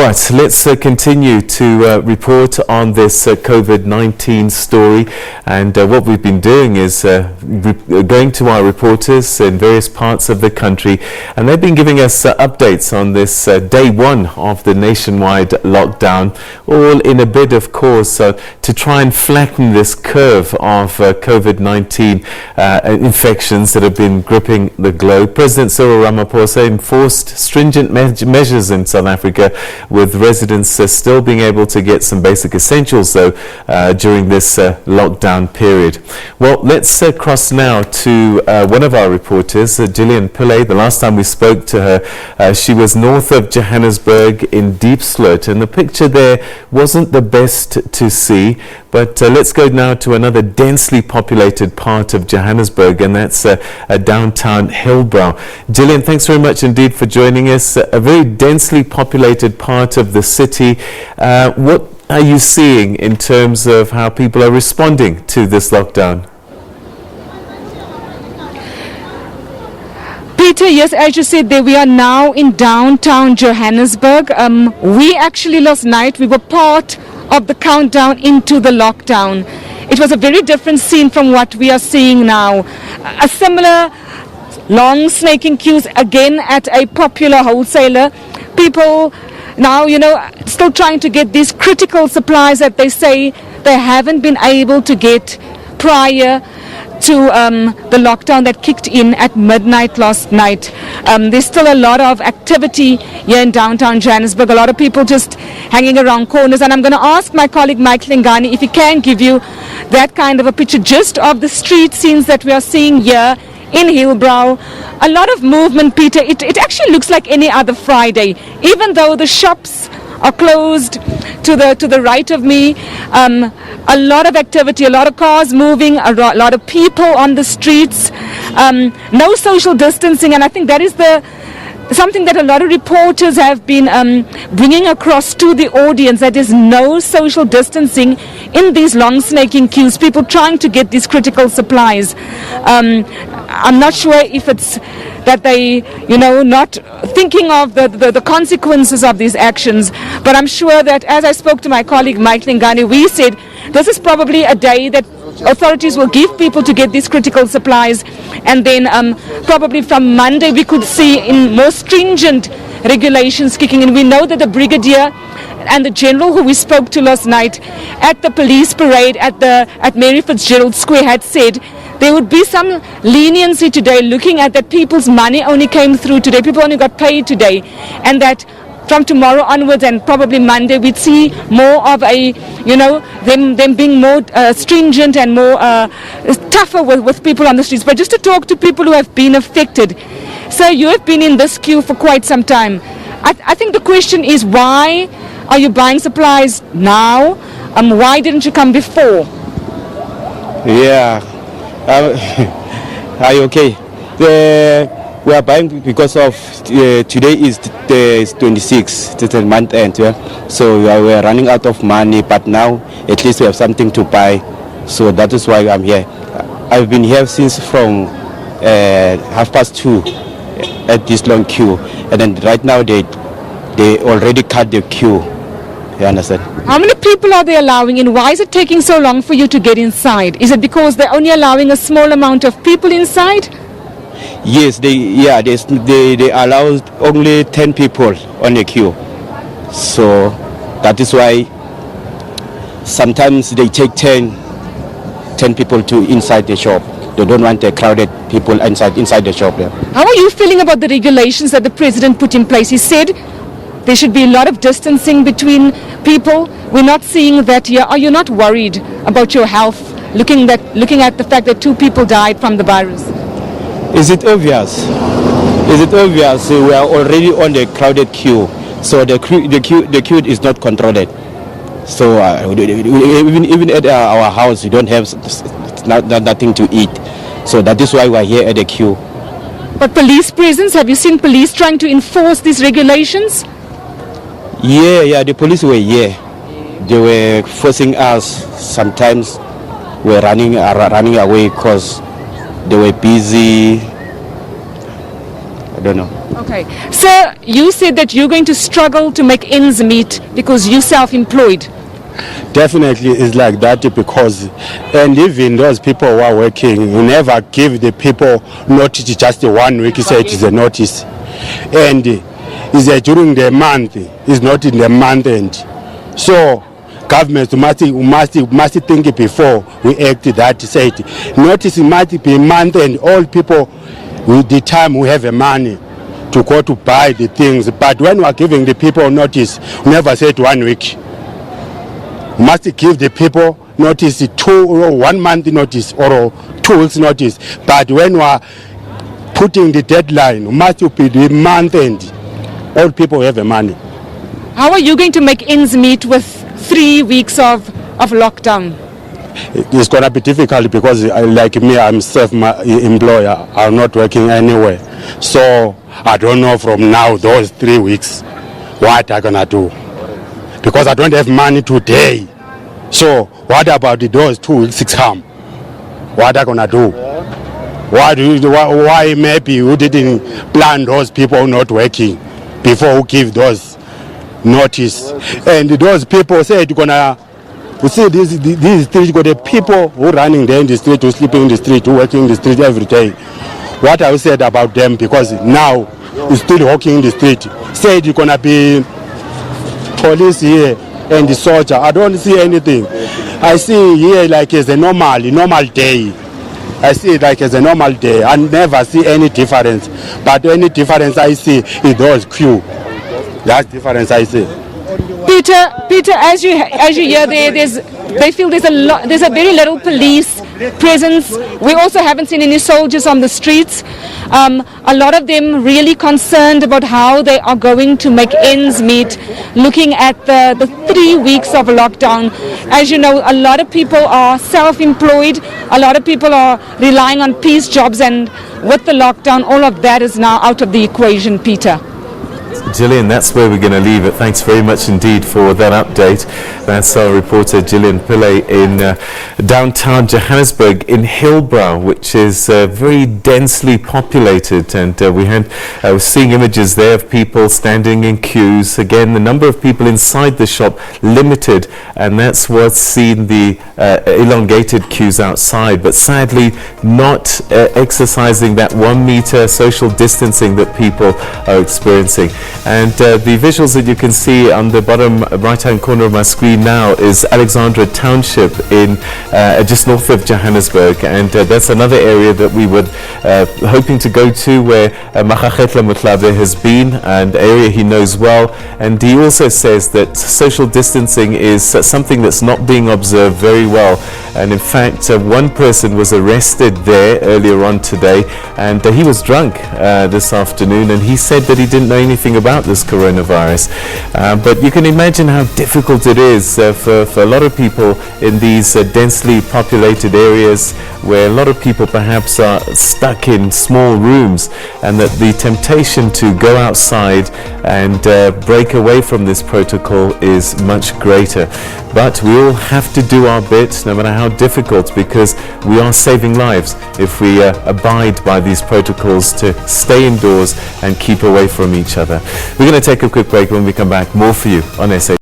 Right, let's continue to report on this COVID-19 story, and what we've been doing is going to our reporters in various parts of the country, and they've been giving us updates on this day one of the nationwide lockdown, all in a bid, of course, to try and flatten this curve of COVID-19 infections that have been gripping the globe. President Cyril Ramaphosa enforced stringent measures in South Africa, with residents still being able to get some basic essentials, though, during this lockdown period. Well, let's cross now to one of our reporters, Gillian Pillay. The last time we spoke to her, she was north of Johannesburg in Diepsloot, and the picture there wasn't the best to see. But let's go now to another densely populated part of Johannesburg, and that's downtown Hillbrow. Gillian, thanks very much indeed for joining us. A very densely populated part of the city. What are you seeing in terms of how people are responding to this lockdown? Peter, yes, as you said there, we are now in downtown Johannesburg. We actually last night, we were part of the countdown into the lockdown. It was a very different scene from what we are seeing now. A similar long snaking queues again at a popular wholesaler. People now, still trying to get these critical supplies that they say they haven't been able to get prior to the lockdown that kicked in at midnight last night. There's still a lot of activity here in downtown Johannesburg, a lot of people just hanging around corners, and I'm going to ask my colleague Mike Lingani if he can give you that kind of a picture just of the street scenes that we are seeing here in Hillbrow. A lot of movement, Peter. It actually looks like any other Friday, even though the shops are closed to the right of me. A lot of activity, a lot of cars moving, a lot of people on the streets, no social distancing, and I think that is something that a lot of reporters have been bringing across to the audience, that is no social distancing in these long snaking queues, people trying to get these critical supplies. I'm not sure if it's that they, not thinking of the consequences of these actions, but I'm sure that as I spoke to my colleague Mike Lingani, we said this is probably a day that authorities will give people to get these critical supplies, and then probably from Monday we could see in more stringent regulations kicking in. We know that the brigadier and the general who we spoke to last night at the police parade at Mary Fitzgerald Square had said there would be some leniency today, looking at that people's money only came through today, people only got paid today, and that from tomorrow onwards and probably Monday we'd see more of a, them being more stringent and more tougher with people on the streets. But just to talk to people who have been affected. So you have been in this queue for quite some time. I think the question is, why are you buying supplies now? Why didn't you come before? Yeah. Are you okay? We are buying because of today is 26th, the month end, yeah? So we are running out of money, but now at least we have something to buy. So that is why I'm here. I've been here since from 2:30 at this long queue, and then right now they already cut the queue. You understand? How many people are they allowing in? Why is it taking so long for you to get inside? Is it because they're only allowing a small amount of people inside? Yes, they allow only 10 people on the queue. So that is why sometimes they take 10 people to inside the shop. They don't want the crowded people inside the shop. Yeah. How are you feeling about the regulations that the president put in place? He said there should be a lot of distancing between people. We're not seeing that here. Are you not worried about your health, looking at the fact that 2 people died from the virus? Is it obvious? Is it obvious? We are already on the crowded queue, so the queue is not controlled. So even at our house, we don't have nothing to eat. So that is why we are here at the queue. But police presence, have you seen police trying to enforce these regulations? Yeah, the police were here. They were forcing us. Sometimes we're running away because they were busy. I don't know. Okay. Sir, you said that you're going to struggle to make ends meet because you're self-employed. Definitely it's like that because, and even those people who are working, you never give the people notice just 1 week, say it is a notice. And is during the month, it's not in the month end. So government must think before we act that said. Notice must be month end, all people with the time we have the money to go to buy the things. But when we are giving the people notice, we never said 1 week. Must give the people notice 1 month notice or 2 weeks notice. But when we are putting the deadline, must be the month end. All people have the money. How are you going to make ends meet with 3 weeks of lockdown? It's going to be difficult because like me, I'm self-employer. I'm not working anywhere. So I don't know from now, those 3 weeks, what I'm going to do. Because I don't have money today. So what about those 2 weeks come? What are gonna do? Why maybe you didn't plan those people not working before you give those notice? And those people said you're gonna, you see these streets got the people who running there in the street, who sleeping in the street, who working in the street every day. What I said about them, because now you still walking in the street, said you're gonna be police here and the soldier. I don't see anything. I see here like it's a normal day. I see it like it's a normal day. I never see any difference. But any difference I see is those queue. That's difference I see. Peter, as you hear they feel there's a very little police presence. We also haven't seen any soldiers on the streets. A lot of them really concerned about how they are going to make ends meet, looking at the 3 weeks of lockdown. As you know, a lot of people are self-employed. A lot of people are relying on piece jobs, and with the lockdown, all of that is now out of the equation, Peter. Gillian, that's where we're going to leave it. Thanks very much indeed for that update. That's our reporter Gillian Pillay in downtown Johannesburg, in Hillbrow, which is very densely populated. And we were seeing images there of people standing in queues. Again, the number of people inside the shop limited, and that's what's seen the elongated queues outside. But sadly, not exercising that 1 meter social distancing that people are experiencing. And the visuals that you can see on the bottom right-hand corner of my screen now is Alexandra Township in just north of Johannesburg, and that's another area that we were hoping to go to, where Makakhetla Mutlabe has been, an area he knows well. And he also says that social distancing is something that's not being observed very well. And in fact, one person was arrested there earlier on today, and he was drunk this afternoon, and he said that he didn't know anything about this coronavirus. But you can imagine how difficult it is for a lot of people in these densely populated areas, where a lot of people perhaps are stuck in small rooms, and that the temptation to go outside and break away from this protocol is much greater. But we all have to do our bit, no matter how difficult, because we are saving lives if we abide by these protocols to stay indoors and keep away from each other. We're going to take a quick break. When we come back, more for you on SABC.